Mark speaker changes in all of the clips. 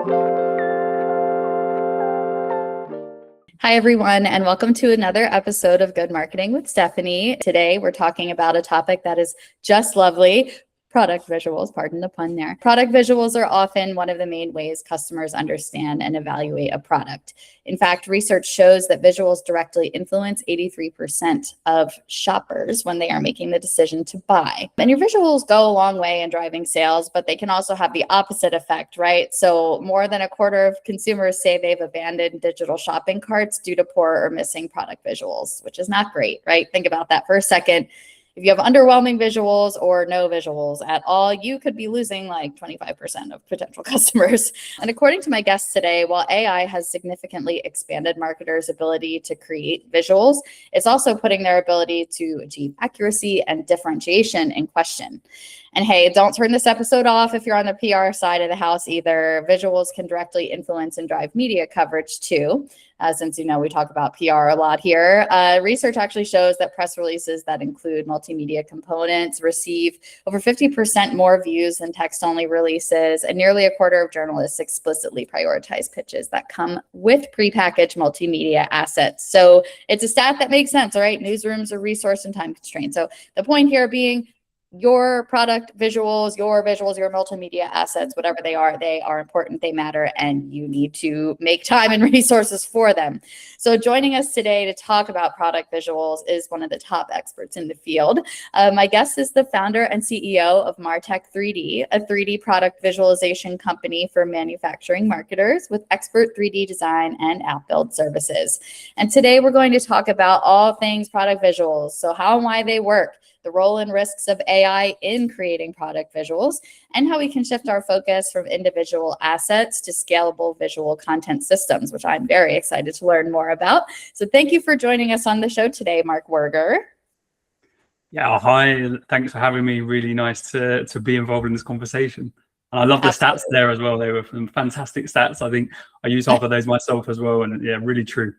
Speaker 1: Hi, everyone, and welcome to another episode of Good Marketing with Stephanie. Today, we're talking about a topic that is just lovely. Product visuals, pardon the pun there. Product visuals are often one of the main ways customers understand and evaluate a product. In fact, research shows that visuals directly influence 83% of shoppers when they are making the decision to buy. And your visuals go a long way in driving sales, but they can also have the opposite effect, right? So more than a quarter of consumers say they've abandoned digital shopping carts due to poor or missing product visuals, which is not great, right? Think about that for a second. If you have underwhelming visuals or no visuals at all, you could be losing like 25% of potential customers. And according to my guests today, while AI has significantly expanded marketers' ability to create visuals, it's also putting their ability to achieve accuracy and differentiation in question. And hey, don't turn this episode off if you're on the PR side of the house either. Visuals can directly influence and drive media coverage too. Since, we talk about PR a lot here. Research actually shows that press releases that include multimedia components receive over 50% more views than text-only releases, and nearly a quarter of journalists explicitly prioritize pitches that come with prepackaged multimedia assets. So it's a stat that makes sense, all right? Newsrooms are resource and time constrained. So the point here being, your product visuals, your multimedia assets, whatever they are important, they matter, and you need to make time and resources for them. So joining us today to talk about product visuals is one of the top experts in the field. My guest is the founder and CEO of MarTech3D, a 3D product visualization company for manufacturing marketers with expert 3D design and app build services. And today we're going to talk about all things product visuals. So how and why they work, the role and risks of AI in creating product visuals, and how we can shift our focus from individual assets to scalable visual content systems, which I'm very excited to learn more about. So thank you for joining us on the show today, Mark Worger.
Speaker 2: Yeah, hi. Thanks for having me. Really nice to be involved in this conversation. And I love the stats there as well. They were fantastic stats. I think I use half of those myself as well. And yeah, really true.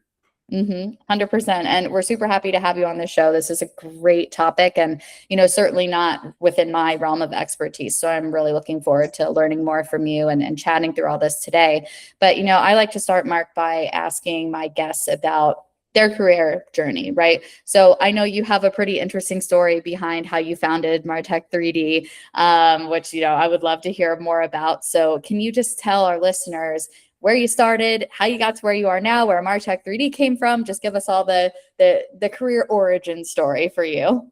Speaker 1: 100%. And we're super happy to have you on the show. This is a great topic and, certainly not within my realm of expertise. So I'm really looking forward to learning more from you and chatting through all this today. But, I like to start, Mark, by asking my guests about their career journey, right? So I know you have a pretty interesting story behind how you founded MarTech3D, which, I would love to hear more about. So can you just tell our listeners where you started, how you got to where you are now, where MarTech3D came from? Just give us all the career origin story for you.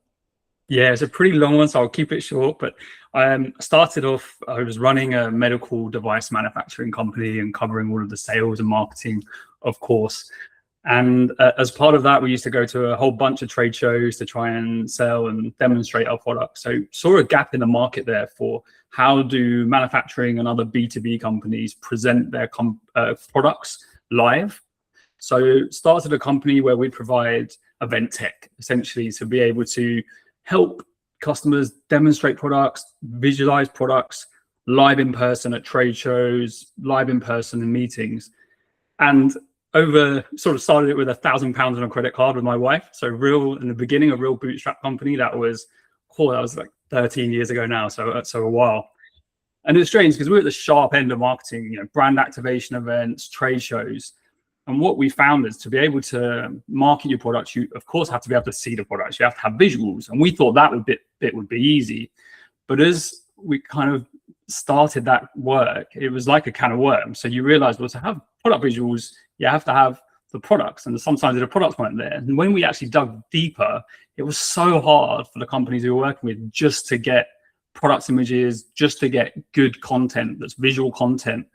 Speaker 2: Yeah, it's a pretty long one, so I'll keep it short. But I started off, I was running a medical device manufacturing company and covering all of the sales and marketing, of course. And as part of that, we used to go to a whole bunch of trade shows to try and sell and demonstrate our products. So saw a gap in the market there for how do manufacturing and other B2B companies present their products live. So started a company where we provide event tech, essentially, to be able to help customers demonstrate products, visualize products live in person at trade shows, live in person in meetings. And sort of started it with £1,000 on a credit card with my wife. So in the beginning, a real bootstrap company. That was like 13 years ago now. So a while. And it's strange because we're at the sharp end of marketing, brand activation events, trade shows. And what we found is to be able to market your products, you of course have to be able to see the products. You have to have visuals. And we thought that bit would be easy. But as we kind of started that work, it was like a can of worms. So you realize, well, to have product visuals, you have to have the products, and sometimes the products weren't there. And when we actually dug deeper, it was so hard for the companies we were working with just to get product images, just to get good content that's visual content.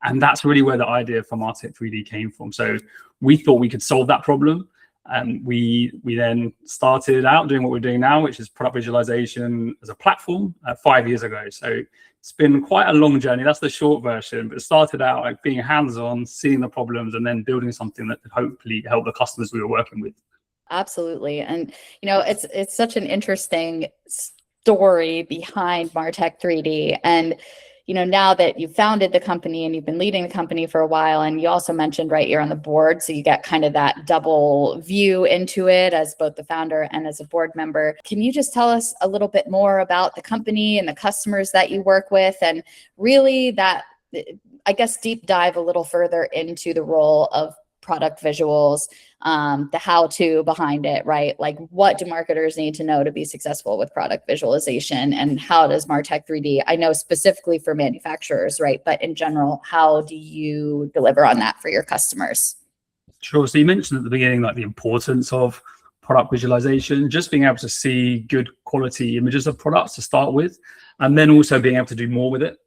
Speaker 2: And that's really where the idea for MarTech3D came from. So we thought we could solve that problem. And we then started out doing what we're doing now, which is product visualization as a platform 5 years ago. So it's been quite a long journey. That's the short version. But it started out like being hands-on, seeing the problems, and then building something that could hopefully help the customers we were working with.
Speaker 1: Absolutely. And, it's such an interesting story behind MarTech3D. And, now that you've founded the company and you've been leading the company for a while, and you also mentioned, right, you're on the board, so you get kind of that double view into it as both the founder and as a board member. Can you just tell us a little bit more about the company and the customers that you work with, and really that I guess, deep dive a little further into the role of product visuals, the how-to behind it, right? Like, what do marketers need to know to be successful with product visualization, and how does MarTech3D, I know specifically for manufacturers, right? But in general, how do you deliver on that for your customers?
Speaker 2: Sure. So you mentioned at the beginning, like the importance of product visualization, just being able to see good quality images of products to start with, and then also being able to do more with it.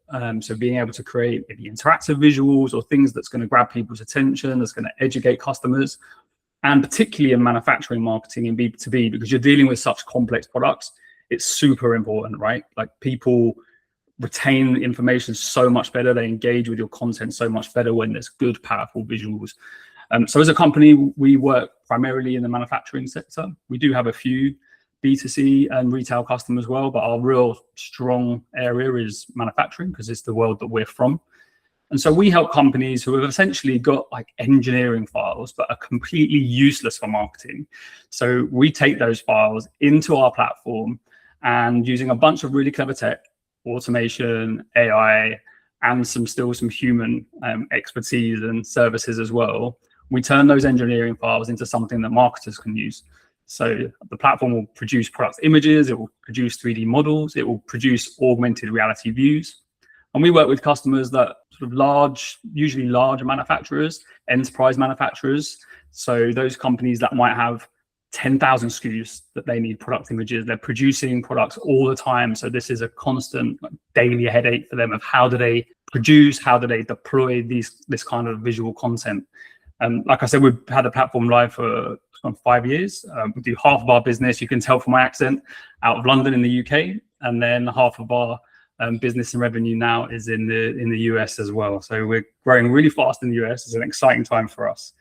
Speaker 2: So being able to create maybe interactive visuals or things that's going to grab people's attention, that's going to educate customers, and particularly in manufacturing, marketing, and B2B, because you're dealing with such complex products, it's super important, right? Like, people retain information so much better, they engage with your content so much better when there's good, powerful visuals. So as a company, we work primarily in the manufacturing sector. We do have a few B2C and retail customers as well, but our real strong area is manufacturing, because it's the world that we're from. And so we help companies who have essentially got like engineering files that are completely useless for marketing. So we take those files into our platform, and using a bunch of really clever tech, automation, AI, and some human expertise and services as well, we turn those engineering files into something that marketers can use. So the platform will produce product images, it will produce 3D models, it will produce augmented reality views. And we work with customers that sort of usually larger manufacturers, enterprise manufacturers. So those companies that might have 10,000 SKUs that they need product images, they're producing products all the time. So this is a constant daily headache for them of how do they produce, how do they deploy this kind of visual content. And like I said, we've had the platform live for 5 years. We do half of our business, you can tell from my accent, out of London in the UK, and then half of our business and revenue now is in the US as well. So we're growing really fast in the US. It's an exciting time for us.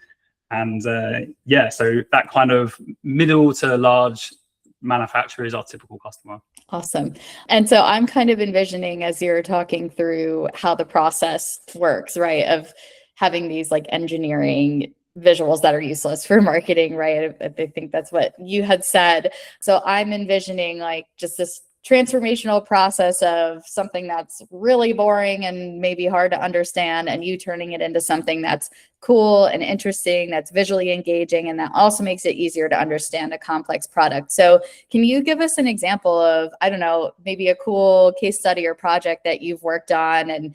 Speaker 2: And so that kind of middle to large manufacturer is our typical customer.
Speaker 1: Awesome. And so I'm kind of envisioning, as you're talking through how the process works, right, of having these like engineering visuals that are useless for marketing, right? I think that's what you had said. So I'm envisioning like just this transformational process of something that's really boring and maybe hard to understand, and you turning it into something that's cool and interesting, that's visually engaging, and that also makes it easier to understand a complex product. So can you give us an example of, I don't know, maybe a cool case study or project that you've worked on, and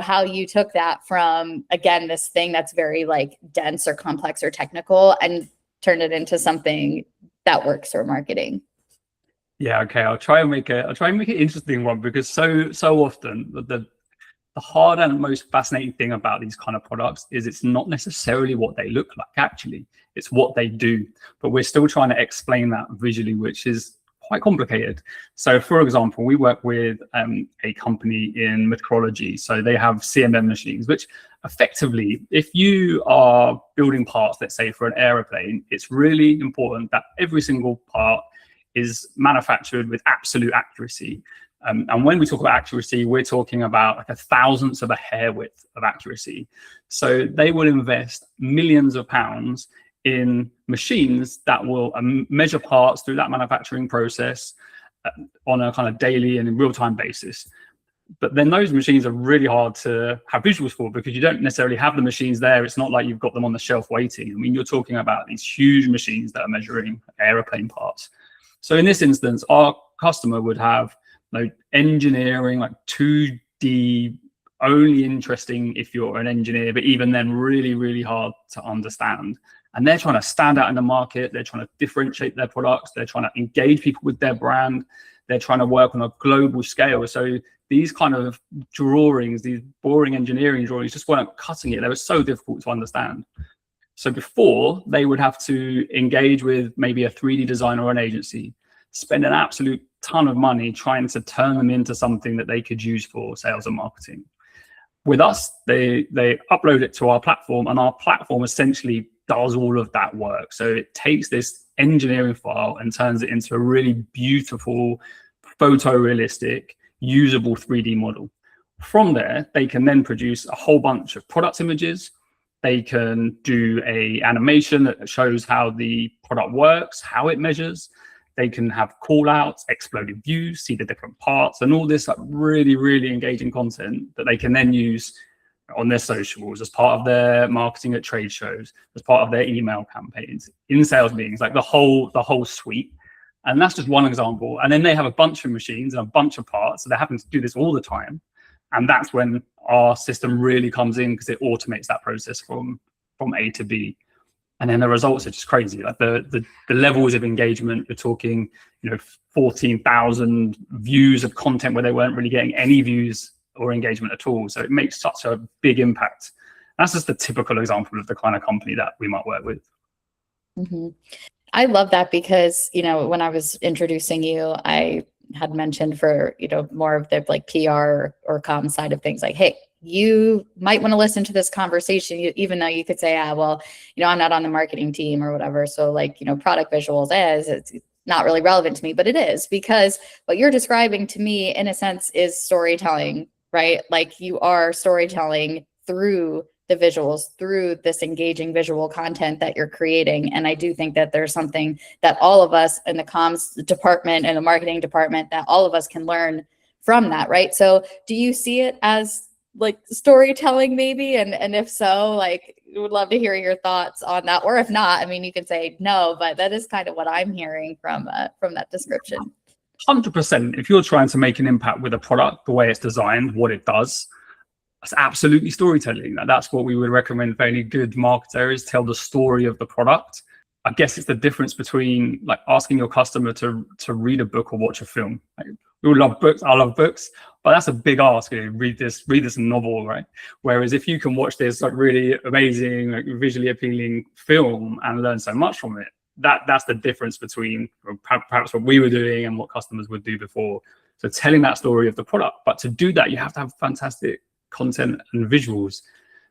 Speaker 1: how you took that from, again, this thing that's very like dense or complex or technical, and turned it into something that works for marketing?
Speaker 2: Yeah, okay. I'll try and make it interesting one, because so often the hard and most fascinating thing about these kind of products is it's not necessarily what they look like, actually. It's what they do. But we're still trying to explain that visually, which is quite complicated. So for example, we work with a company in metrology. So they have CMM machines, which effectively, if you are building parts, let's say for an aeroplane, it's really important that every single part is manufactured with absolute accuracy. And when we talk about accuracy, we're talking about like a thousandth of a hair width of accuracy. So they will invest millions of pounds in machines that will measure parts through that manufacturing process on a kind of daily and in real-time basis. But then those machines are really hard to have visuals for, because you don't necessarily have the machines there. It's not like you've got them on the shelf waiting. I mean, you're talking about these huge machines that are measuring airplane parts. So in this instance, our customer would have engineering, like 2D, only interesting if you're an engineer, but even then really, really hard to understand. And they're trying to stand out in the market. They're trying to differentiate their products. They're trying to engage people with their brand. They're trying to work on a global scale. So these kind of drawings, these boring engineering drawings, just weren't cutting it. They were so difficult to understand. So before, they would have to engage with maybe a 3D designer or an agency, spend an absolute ton of money trying to turn them into something that they could use for sales and marketing. With us, they upload it to our platform, and our platform essentially does all of that work. So it takes this engineering file and turns it into a really beautiful, photorealistic, usable 3D model. From there, they can then produce a whole bunch of product images. They can do an animation that shows how the product works, how it measures. They can have call outs, exploded views, see the different parts, and all this like really, really engaging content that they can then use on their socials, as part of their marketing at trade shows, as part of their email campaigns, in sales meetings, like the whole suite. And that's just one example. And then they have a bunch of machines and a bunch of parts, so they're having to do this all the time. And that's when our system really comes in, because it automates that process from A to B. And then the results are just crazy. Like the levels of engagement, we're talking, 14,000 views of content where they weren't really getting any views or engagement at all. So it makes such a big impact. That's just a typical example of the kind of company that we might work with.
Speaker 1: Mm-hmm. I love that, because, when I was introducing you, I had mentioned for, more of the like PR or comm side of things, like, hey, you might want to listen to this conversation, even though you could say, well, I'm not on the marketing team or whatever. So like, product visuals it's not really relevant to me, but it is, because what you're describing to me in a sense is storytelling, right? Like you are storytelling through the visuals, through this engaging visual content that you're creating. And I do think that there's something that all of us in the comms department and the marketing department, that all of us can learn from that, right? So do you see it as like storytelling maybe? And if so, like, we would love to hear your thoughts on that. Or if not, I mean, you can say no, but that is kind of what I'm hearing from that description.
Speaker 2: 100%. If you're trying to make an impact with a product, the way it's designed, what it does, it's absolutely storytelling. That's what we would recommend for any good marketer, is tell the story of the product. I guess it's the difference between like asking your customer to read a book or watch a film. Like, we all love books. I love books, but that's a big ask. Read this novel, right? Whereas if you can watch this like really amazing, like visually appealing film and learn so much from it, that's the difference between perhaps what we were doing and what customers would do before. So telling that story of the product, but to do that, you have to have fantastic content and visuals.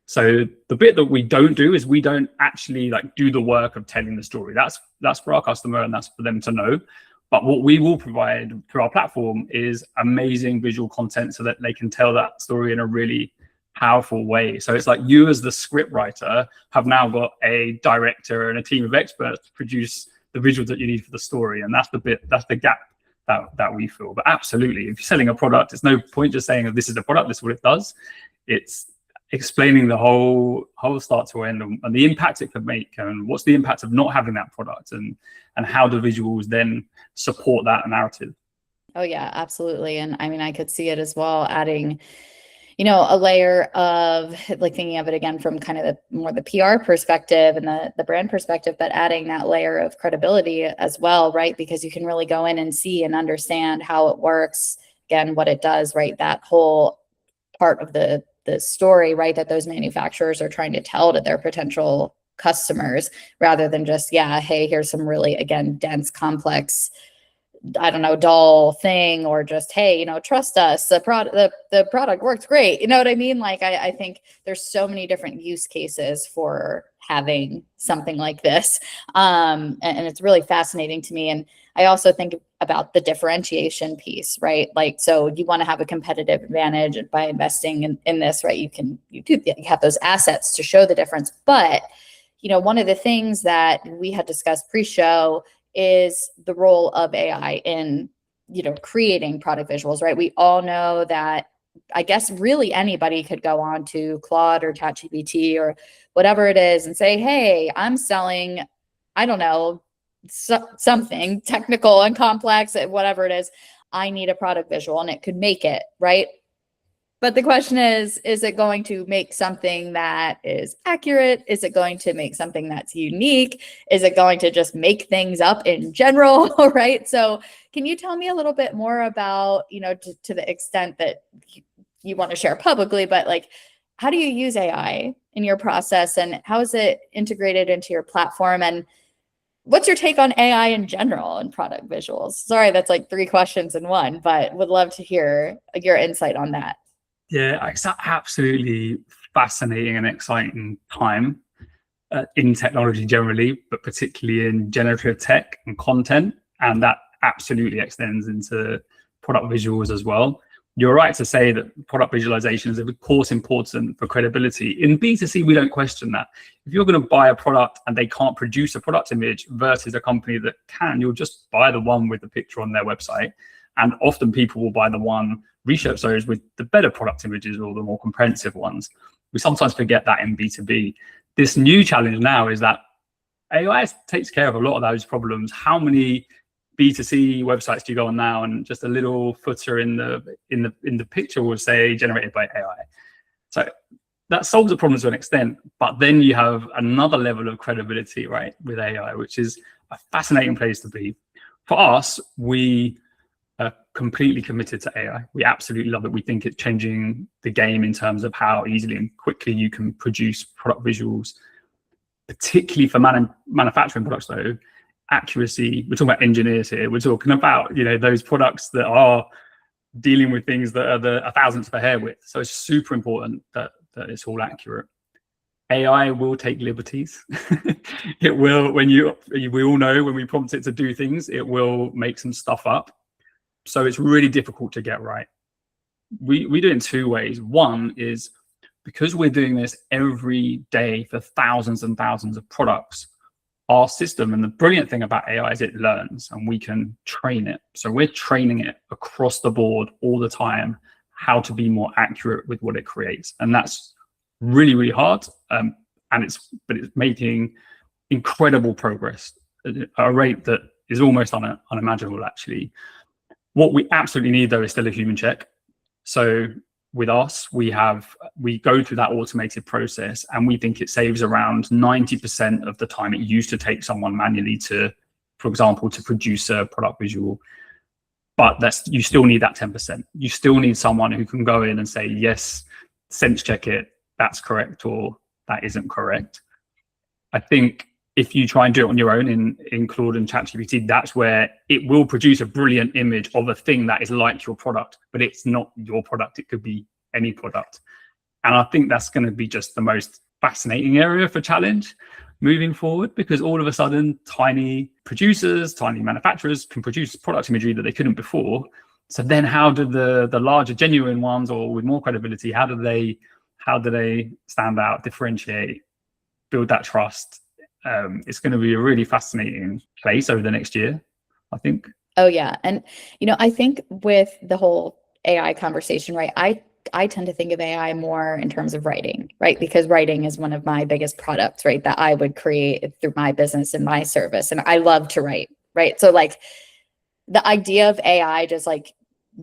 Speaker 2: So the bit that we don't do is we don't actually like do the work of telling the story. That's for our customer and that's for them to know. But what we will provide through our platform is amazing visual content so that they can tell that story in a really powerful way. So it's like you as the script writer have now got a director and a team of experts to produce the visuals that you need for the story. And that's the gap that we feel. But absolutely, if you're selling a product, it's no point just saying this is the product, this is what it does. It's explaining the whole start to end and the impact it could make, and what's the impact of not having that product, and how do visuals then support that narrative.
Speaker 1: Oh yeah, absolutely. And I mean, I could see it as well, adding a layer of like thinking of it again from kind of the PR perspective and the brand perspective, but adding that layer of credibility as well, right? Because you can really go in and see and understand how it works, again, what it does, right? That whole part of the story, right? That those manufacturers are trying to tell to their potential customers, rather than just, hey, here's some really, again, dense, complex, I don't know, dull thing, or just, hey, trust us, the product works great. You know what I mean? Like, I think there's so many different use cases for having something like this. And it's really fascinating to me. And I also think about the differentiation piece, right? Like, so you want to have a competitive advantage by investing in this, right? You have those assets to show the difference. But, one of the things that we had discussed pre-show is the role of AI in, creating product visuals, right? We all know that, I guess, really anybody could go on to Claude or ChatGPT or whatever it is and say, hey, I'm selling, I don't know, something technical and complex, whatever it is. I need a product visual, and it could make it, right? But the question is it going to make something that is accurate? Is it going to make something that's unique? Is it going to just make things up in general, right? So can you tell me a little bit more about, to the extent that you want to share publicly, but like, how do you use AI in your process, and how is it integrated into your platform? And what's your take on AI in general and product visuals? Sorry, that's like 3 questions in one, but would love to hear your insight on that.
Speaker 2: Yeah, it's absolutely fascinating and exciting time in technology generally, but particularly in generative tech and content. And that absolutely extends into product visuals as well. You're right to say that product visualization is, of course, important for credibility. In B2C, we don't question that. If you're going to buy a product and they can't produce a product image versus a company that can, you'll just buy the one with the picture on their website. And often people will buy the one research those with the better product images or the more comprehensive ones. We sometimes forget that in B2B. This new challenge now is that AI takes care of a lot of those problems. How many B2C websites do you go on now, and just a little footer in the picture will say generated by AI? So that solves the problem to an extent, but then you have another level of credibility, right, with AI, which is a fascinating place to be. For us, we are completely committed to AI. We absolutely love it. We think it's changing the game in terms of how easily and quickly you can produce product visuals, particularly for manufacturing products though. Accuracy, we're talking about engineers here. We're talking about, those products that are dealing with things that are a thousandth of a hair width. So it's super important that it's all accurate. AI will take liberties. It will, we all know when we prompt it to do things, it will make some stuff up. So it's really difficult to get right. We do it in two ways. One is because we're doing this every day for thousands and thousands of products, our system, and the brilliant thing about AI is it learns and we can train it. So we're training it across the board all the time, how to be more accurate with what it creates. And that's really, really hard. But it's making incredible progress at a rate that is almost unimaginable, actually. What we absolutely need though is still a human check. So with us, we go through that automated process, and we think it saves around 90% of the time it used to take someone manually to, for example, to produce a product visual. But you still need that 10%. You still need someone who can go in and say, yes, sense check it, that's correct, or that isn't correct. I think if you try and do it on your own in Claude and ChatGPT, that's where it will produce a brilliant image of a thing that is like your product, but it's not your product. It could be any product. And I think that's going to be just the most fascinating area for challenge moving forward, because all of a sudden tiny producers, tiny manufacturers can produce product imagery that they couldn't before. So then how do the larger genuine ones, or with more credibility, how do they stand out, differentiate, build that trust? It's going to be a really fascinating place over the next year, I think.
Speaker 1: Oh yeah. And, I think with the whole AI conversation, right, I tend to think of AI more in terms of writing, right? Because writing is one of my biggest products, right, that I would create through my business and my service. And I love to write, right? So like the idea of AI just like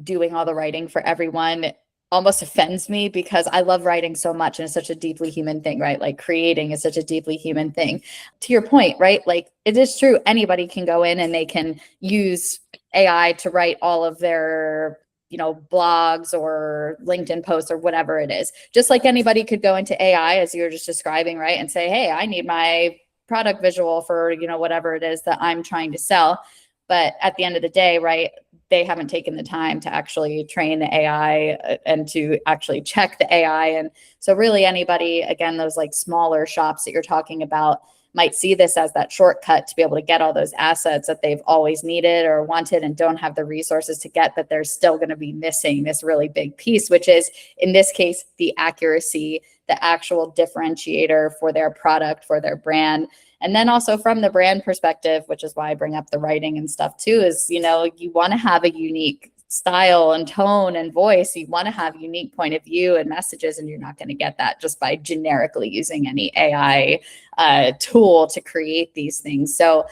Speaker 1: doing all the writing for everyone almost offends me, because I love writing so much, and it's such a deeply human thing, right? Like creating is such a deeply human thing. To your point, right? Like it is true. Anybody can go in and they can use AI to write all of their, blogs or LinkedIn posts or whatever it is. Just like anybody could go into AI, as you were just describing, right? And say, hey, I need my product visual for, whatever it is that I'm trying to sell. But at the end of the day, right, they haven't taken the time to actually train the AI and to actually check the AI. And so really anybody, again, those like smaller shops that you're talking about might see this as that shortcut to be able to get all those assets that they've always needed or wanted and don't have the resources to get, but they're still going to be missing this really big piece, which is in this case, the accuracy, the actual differentiator for their product, for their brand. And then also from the brand perspective, which is why I bring up the writing and stuff too, is, you want to have a unique style and tone and voice. You want to have unique point of view and messages, and you're not going to get that just by generically using any AI tool to create these things. So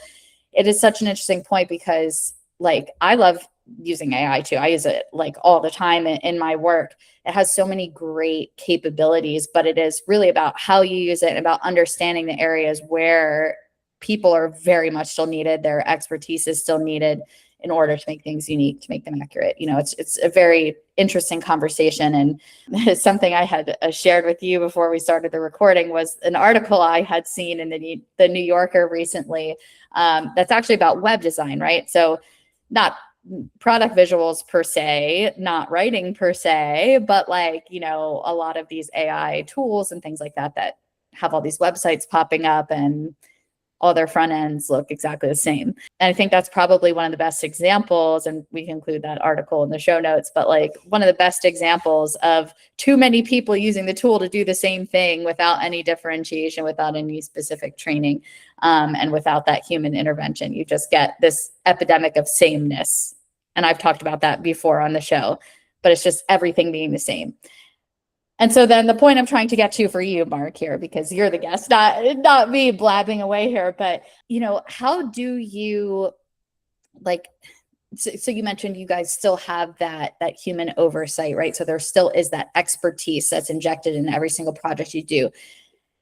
Speaker 1: it is such an interesting point, because like I love using AI too. I use it like all the time in my work. It has so many great capabilities, but it is really about how you use it and about understanding the areas where people are very much still needed. Their expertise is still needed in order to make things unique, to make them accurate. It's a very interesting conversation. And it's something I had shared with you before we started the recording was an article I had seen in the New Yorker recently that's actually about web design, right? So not product visuals per se, not writing per se, but like, a lot of these AI tools and things like that have all these websites popping up and all their front ends look exactly the same. And I think that's probably one of the best examples, and we can include that article in the show notes, but like one of the best examples of too many people using the tool to do the same thing without any differentiation, without any specific training, and without that human intervention. You just get this epidemic of sameness. And I've talked about that before on the show, but it's just everything being the same. And so then the point I'm trying to get to for you, Mark, here, because you're the guest, not me blabbing away here, but how do you like, so you mentioned you guys still have that human oversight, right? So there still is that expertise that's injected in every single project you do.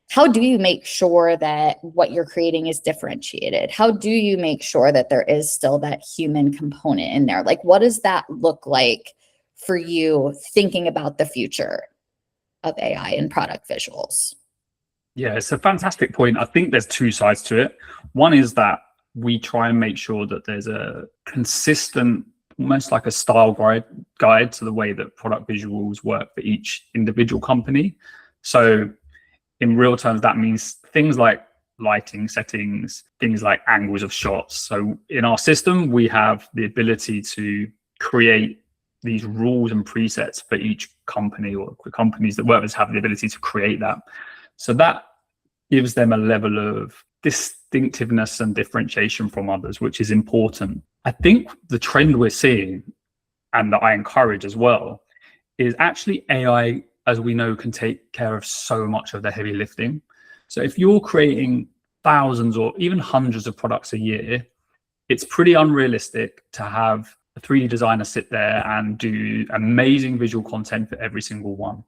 Speaker 1: How do you make sure that what you're creating is differentiated? How do you make sure that there is still that human component in there? Like, what does that look like for you thinking about the future of AI and product visuals?
Speaker 2: Yeah, it's a fantastic point. I think there's two sides to it. One is that we try and make sure that there's a consistent, almost like a style guide to the way that product visuals work for each individual company. So in real terms, that means things like lighting settings, things like angles of shots. So in our system, we have the ability to create these rules and presets for each company, or the companies that work with us have the ability to create that. So that gives them a level of distinctiveness and differentiation from others, which is important. I think the trend we're seeing, and that I encourage as well, is actually AI, as we know, can take care of so much of the heavy lifting. So if you're creating thousands or even hundreds of products a year, it's pretty unrealistic to have a 3D designer sit there and do amazing visual content for every single one.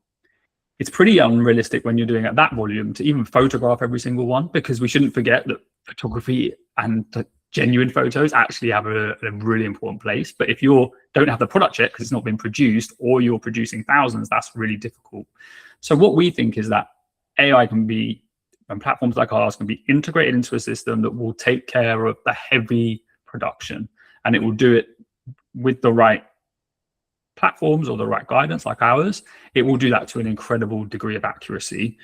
Speaker 2: It's pretty unrealistic when you're doing at that volume to even photograph every single one, because we shouldn't forget that photography and the genuine photos actually have a really important place. But if you don't have the product yet because it's not been produced, or you're producing thousands, that's really difficult. So what we think is that AI can be, and platforms like ours can be integrated into a system that will take care of the heavy production, and it will do it with the right platforms or the right guidance like ours. It will do that to an incredible degree of accuracy,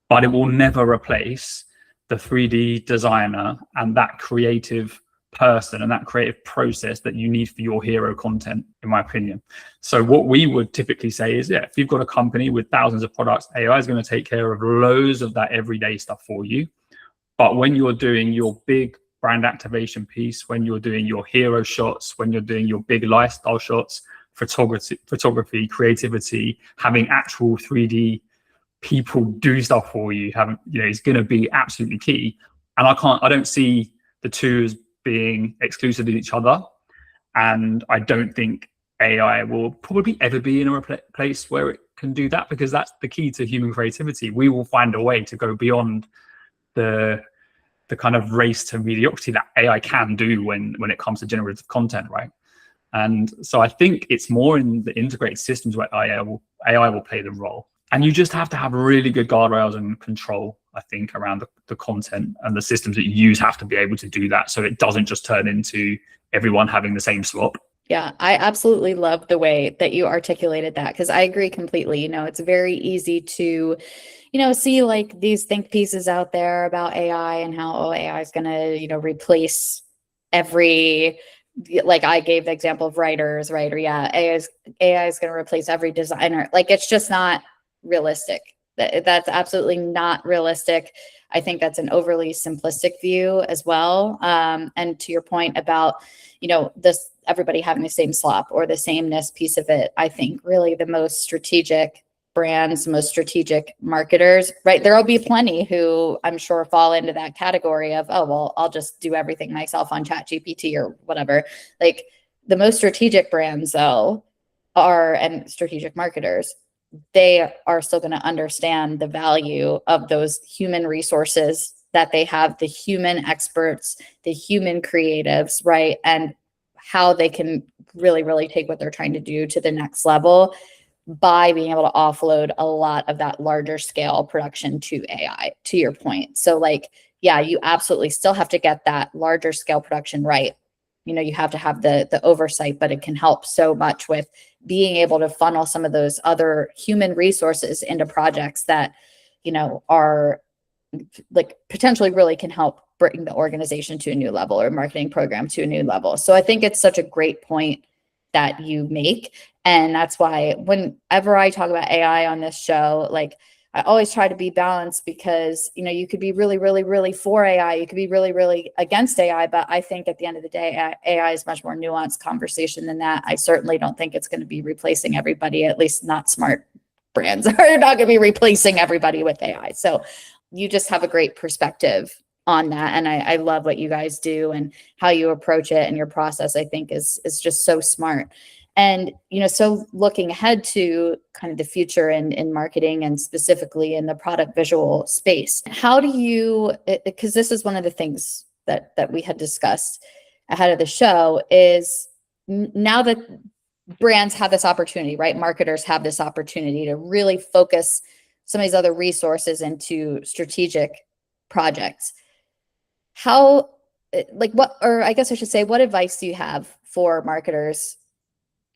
Speaker 2: but it will never replace the 3D designer and that creative person and that creative process that you need for your hero content, in my opinion. So what we would typically say is, yeah, if you've got a company with thousands of products, AI is going to take care of loads of that everyday stuff for you. But when you're doing your big brand activation piece, when you're doing your hero shots, when you're doing your big lifestyle shots, photography, creativity, having actual 3D people do stuff for you, is going to be absolutely key. And I don't see the two as being exclusive to each other. And I don't think AI will probably ever be in a place where it can do that, because that's the key to human creativity. We will find a way to go beyond the kind of race to mediocrity that AI can do when it comes to generative content, right? And so I think it's more in the integrated systems where AI will play the role. And you just have to have really good guardrails and control, I think, around the content, and the systems that you use have to be able to do that, so it doesn't just turn into everyone having the same swap.
Speaker 1: Yeah, I absolutely love the way that you articulated that, because I agree completely. It's very easy to, see like these think pieces out there about AI and how AI is going to, replace every, like I gave the example of writers, right? Or yeah, AI is going to replace every designer. Like, it's just not realistic. That's absolutely not realistic. I think that's an overly simplistic view as well. And to your point about, this everybody having the same slop or the sameness piece of it, I think really the most strategic brands, most strategic marketers, right? There'll be plenty who I'm sure fall into that category of, oh, well, I'll just do everything myself on ChatGPT or whatever. Like, the most strategic brands though and strategic marketers, they are still going to understand the value of those human resources that they have, the human experts, the human creatives, right? And how they can really, really take what they're trying to do to the next level by being able to offload a lot of that larger scale production to AI, to your point. So like, yeah, you absolutely still have to get that larger scale production right. You have to have the oversight, but it can help so much with being able to funnel some of those other human resources into projects that, are like potentially really can help bring the organization to a new level or marketing program to a new level. So I think it's such a great point that you make. And that's why whenever I talk about AI on this show, like I always try to be balanced, because, you could be really, really, really for AI. You could be really, really against AI. But I think at the end of the day, AI is much more nuanced conversation than that. I certainly don't think it's going to be replacing everybody, at least not smart brands are not going to be replacing everybody with AI. So you just have a great perspective on that. And I love what you guys do and how you approach it, and your process, I think is just so smart. And, so looking ahead to kind of the future in marketing, and specifically in the product visual space, how do you, because this is one of the things that we had discussed ahead of the show, is now that brands have this opportunity, right? Marketers have this opportunity to really focus some of these other resources into strategic projects. How, or I guess I should say, what advice do you have for marketers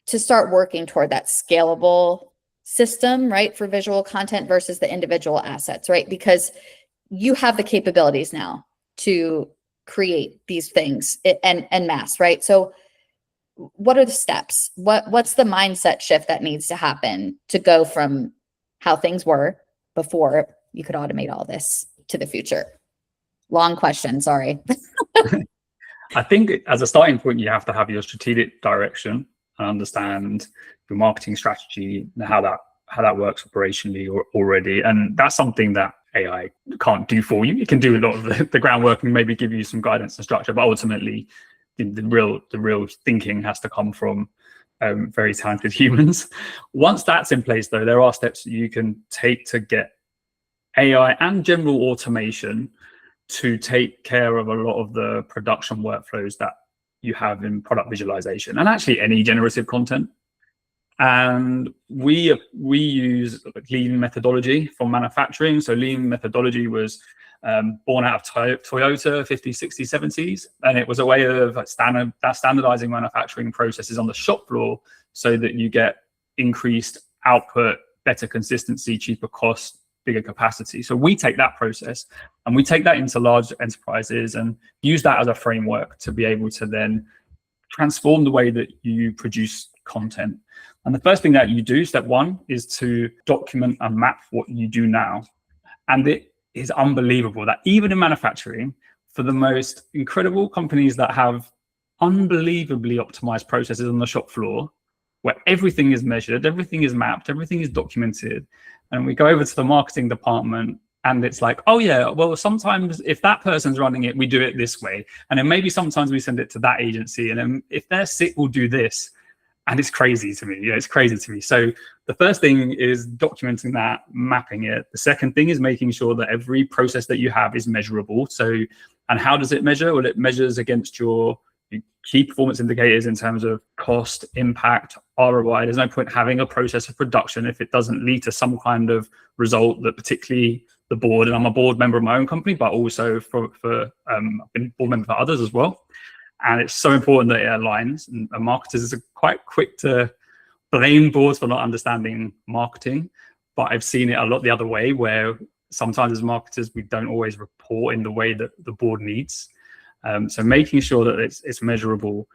Speaker 1: to start working toward that scalable system, right, for visual content versus the individual assets, right? Because you have the capabilities now to create these things and mass, right? So what are the steps? What's the mindset shift that needs to happen to go from how things were before you could automate all this to the future? Long question, sorry.
Speaker 2: I think as a starting point, you have to have your strategic direction and understand your marketing strategy and how that works operationally already. And that's something that AI can't do for you. It can do a lot of the groundwork and maybe give you some guidance and structure, but ultimately the real thinking has to come from very talented humans. Once that's in place, though, there are steps that you can take to get AI and general automation to take care of a lot of the production workflows that you have in product visualization, and actually any generative content. And we use lean methodology for manufacturing. So lean methodology was born out of Toyota 50s, 60s, 70s, and it was a way of standardizing manufacturing processes on the shop floor so that you get increased output, better consistency, cheaper cost, bigger capacity. So we take that process and we take that into large enterprises and use that as a framework to be able to then transform the way that you produce content. And the first thing that you do, step one, is to document and map what you do now. And it is unbelievable that even in manufacturing, for the most incredible companies that have unbelievably optimized processes on the shop floor, where everything is measured, everything is mapped, everything is documented, and we go over to the marketing department and it's like, oh yeah, well, sometimes if that person's running it, we do it this way. And then maybe sometimes we send it to that agency. And then if they're sick, we'll do this. And it's crazy to me. Yeah, it's crazy to me. So the first thing is documenting that, mapping it. The second thing is making sure that every process that you have is measurable. So, and how does it measure? Well, it measures against your key performance indicators in terms of cost, impact, ROI. There's no point having a process of production if it doesn't lead to some kind of result that particularly the board, and I'm a board member of my own company, but also I've been board member for others as well. And it's so important that it aligns. And marketers are quite quick to blame boards for not understanding marketing, but I've seen it a lot the other way, where sometimes as marketers, we don't always report in the way that the board needs. So making sure that it's measurable,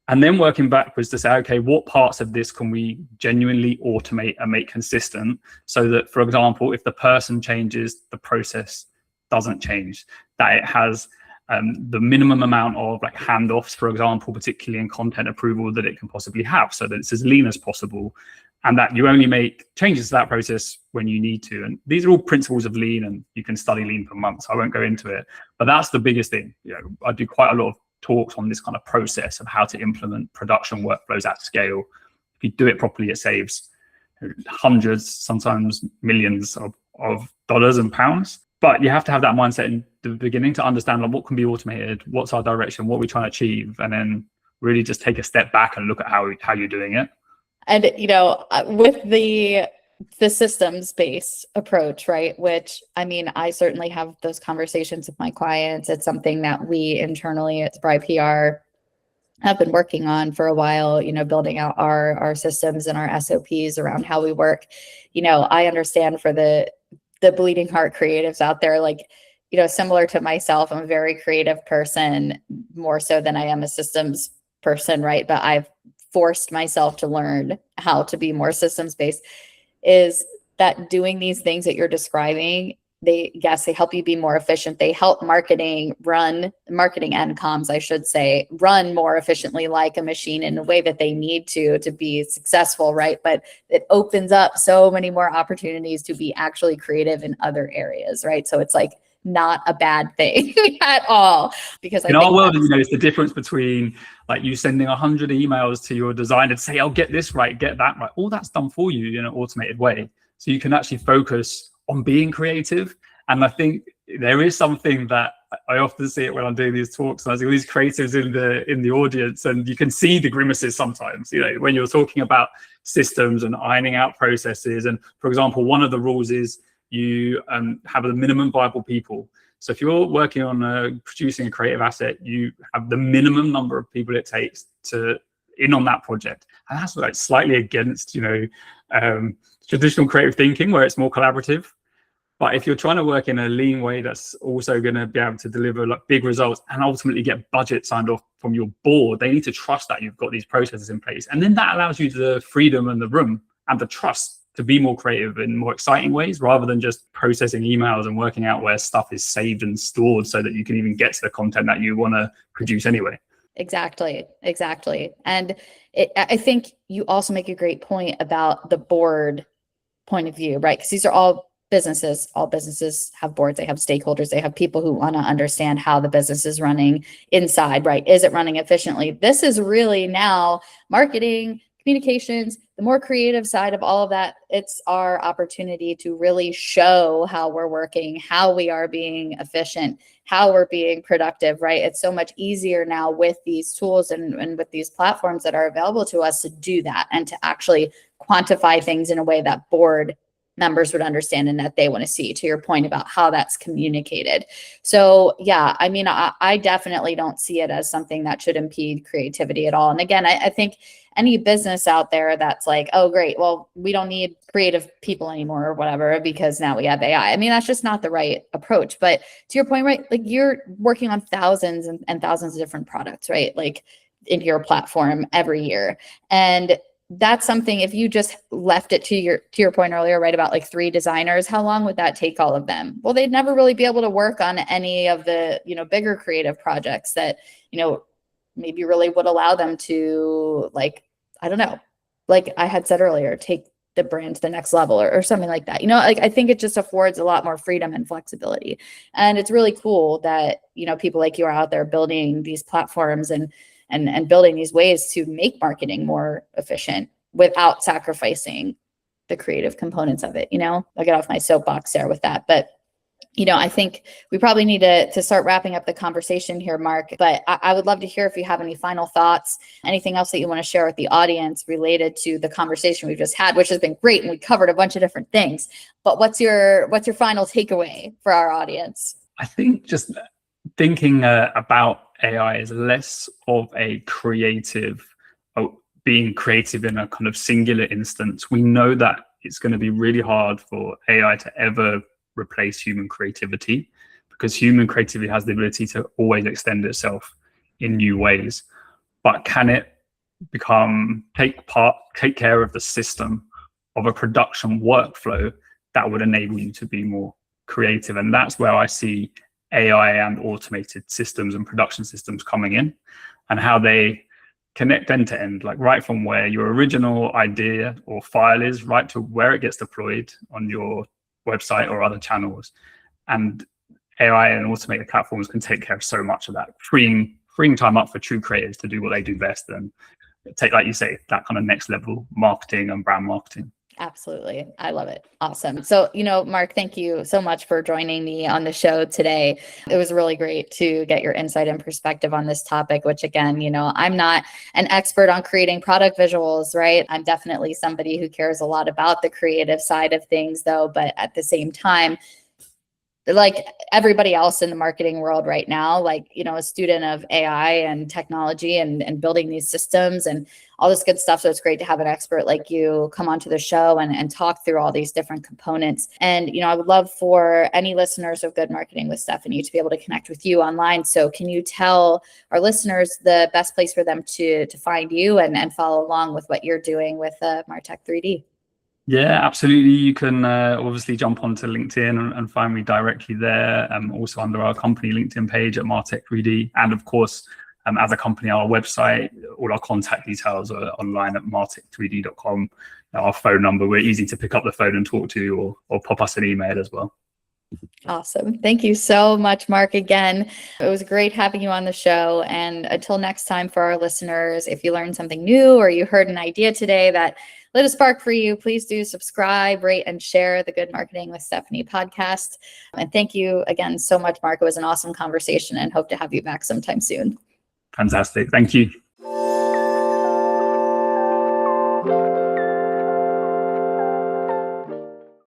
Speaker 2: and then working backwards to say, okay, what parts of this can we genuinely automate and make consistent, so that, for example, if the person changes, the process doesn't change, that it has the minimum amount of like handoffs, for example, particularly in content approval, that it can possibly have, so that it's as lean as possible, and that you only make changes to that process when you need to. And these are all principles of lean, and you can study lean for months. I won't go into it, but that's the biggest thing. I do quite a lot of talks on this kind of process of how to implement production workflows at scale. If you do it properly, it saves hundreds, sometimes millions of dollars and pounds. But you have to have that mindset in the beginning to understand like what can be automated, what's our direction, what we're trying to achieve, and then really just take a step back and look at how you're doing it.
Speaker 1: And, with the systems-based approach, right, which, I mean, I certainly have those conversations with my clients. It's something that we internally at Spry PR have been working on for a while, building out our systems and our SOPs around how we work. I understand for the bleeding heart creatives out there, like, similar to myself, I'm a very creative person, more so than I am a systems person, right? But I've forced myself to learn how to be more systems based. Is that doing these things that you're describing they help you be more efficient. They help marketing and comms, I should say, run more efficiently like a machine in a way that they need to be successful, right? But it opens up so many more opportunities to be actually creative in other areas, right? So it's like not a bad thing at all, because
Speaker 2: in our world, it's the difference between like you sending 100 emails to your designer to say, "I'll get this right, get that right." All that's done for you in an automated way, so you can actually focus on being creative. And I think there is something that I often see it when I'm doing these talks, and I see all these creatives in the audience, and you can see the grimaces sometimes, when you're talking about systems and ironing out processes. And for example, one of the rules is you have the minimum viable people. So if you're working on producing a creative asset, you have the minimum number of people it takes to in on that project. And that's like slightly against, traditional creative thinking where it's more collaborative. But if you're trying to work in a lean way that's also going to be able to deliver like big results and ultimately get budget signed off from your board, they need to trust that you've got these processes in place. And then that allows you the freedom and the room and the trust to be more creative in more exciting ways, rather than just processing emails and working out where stuff is saved and stored so that you can even get to the content that you want to produce anyway.
Speaker 1: Exactly. And I think you also make a great point about the board point of view, right? Because these are all businesses. All businesses have boards, they have stakeholders, they have people who want to understand how the business is running inside, right? Is it running efficiently? This is really now marketing, communications, the more creative side of all of that. It's our opportunity to really show how we're working, how we are being efficient, how we're being productive, right? It's so much easier now with these tools and with these platforms that are available to us to do that and to actually quantify things in a way that board members would understand and that they want to see, to your point about how that's communicated. So yeah, I mean, I definitely don't see it as something that should impede creativity at all. And again, I think any business out there that's like, oh, great, well, we don't need creative people anymore or whatever, because now we have AI. I mean, that's just not the right approach. But to your point, right, like you're working on thousands and thousands of different products, right? Like in your platform every year. And that's something, if you just left it to your point earlier, right, about like 3 designers, how long would that take all of them? Well, they'd never really be able to work on any of the, bigger creative projects that, maybe really would allow them to, like, I don't know, like I had said earlier, take the brand to the next level or something like that. Like I think it just affords a lot more freedom and flexibility. And it's really cool that, people like you are out there building these platforms and building these ways to make marketing more efficient without sacrificing the creative components of it. I'll get off my soapbox there with that. But, I think we probably need to start wrapping up the conversation here, Mark. But I would love to hear if you have any final thoughts, anything else that you want to share with the audience related to the conversation we've just had, which has been great. And we covered a bunch of different things. But what's your final takeaway for our audience?
Speaker 2: I think just thinking about AI is less of a being creative in a kind of singular instance. We know that it's going to be really hard for AI to ever replace human creativity, because human creativity has the ability to always extend itself in new ways. But can it take care of the system of a production workflow that would enable you to be more creative? And that's where I see AI and automated systems and production systems coming in, and how they connect end to end, like right from where your original idea or file is, right to where it gets deployed on your website or other channels. And AI and automated platforms can take care of so much of that, freeing time up for true creatives to do what they do best and take, like you say, that kind of next level marketing and brand marketing.
Speaker 1: Absolutely. I love it. Awesome. So, Mark, thank you so much for joining me on the show today. It was really great to get your insight and perspective on this topic, which again, I'm not an expert on creating product visuals, right? I'm definitely somebody who cares a lot about the creative side of things though. But at the same time, like everybody else in the marketing world right now, like, a student of AI and technology and building these systems and all this good stuff. So it's great to have an expert like you come onto the show and talk through all these different components. And, I would love for any listeners of Good Marketing with Stephanie to be able to connect with you online. So can you tell our listeners the best place for them to find you and follow along with what you're doing with MarTech3D?
Speaker 2: Yeah, absolutely. You can obviously jump onto LinkedIn and find me directly there. Also under our company LinkedIn page at MarTech3D. And of course, as a company, our website, all our contact details are online at martech3d.com. Our phone number, we're easy to pick up the phone and talk to, or pop us an email as well.
Speaker 1: Awesome. Thank you so much, Mark, again. It was great having you on the show. And until next time, for our listeners, if you learned something new or you heard an idea today that lit a spark for you, please do subscribe, rate, and share the Good Marketing with Stephanie podcast. And thank you again so much, Mark. It was an awesome conversation and hope to have you back sometime soon.
Speaker 2: Fantastic. Thank you.